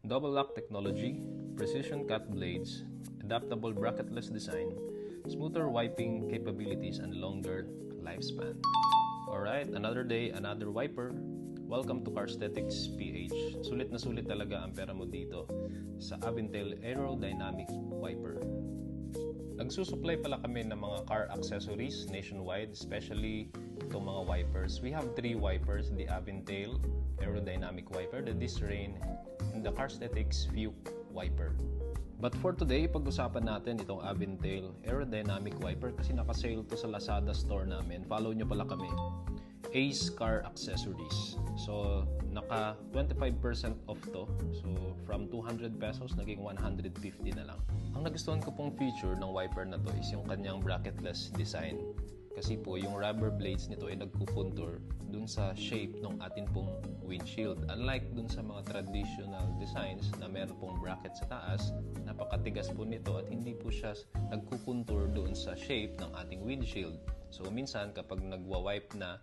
Double lock technology, precision cut blades, adaptable bracketless design, smoother wiping capabilities, and longer lifespan. Alright, another day, another wiper. Welcome to Carsthetics PH. Sulit na sulit talaga ang pera mo dito sa Avintail Aerodynamic Wiper. Nagsusupply pala kami ng mga car accessories nationwide, especially itong mga wipers. We have 3 wipers, the Avintail Aerodynamic Wiper, the Disrain, and the Carsthetics Fuke Wiper. But for today, pag-usapan natin itong Avintail Aerodynamic Wiper kasi naka-sale to sa Lazada store namin. Follow nyo pala kami. Ace Car Accessories. So, naka 25% off to. So, from 200 pesos, naging 150 na lang. Ang nagustuhan ko pong feature ng wiper na to is yung kanyang bracketless design. Kasi po, yung rubber blades nito ay nagkukontour dun sa shape ng atin pong windshield. Unlike dun sa mga traditional designs na meron pong bracket sa taas, napakatigas po nito at hindi po siya nagkukontour dun sa shape ng ating windshield. So, minsan kapag nagwa-wipe na,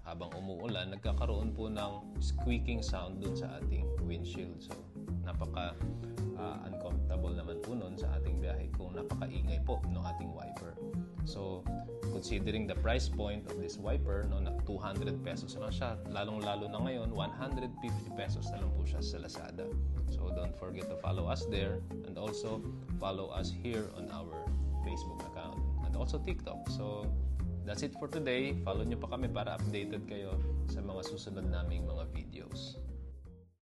habang umuulan, nagkakaroon po ng squeaking sound dun sa ating windshield. So, uncomfortable naman po nun sa ating biyahe kung napakaingay po ng ating wiper. So, considering the price point of this wiper, na 200 pesos lang siya, lalong-lalo na ngayon, 150 pesos na lang po siya sa Lazada. So, don't forget to follow us there and also follow us here on our Facebook account and also TikTok. So, that's it for today. Follow nyo pa kami para updated kayo sa mga susunod naming mga videos.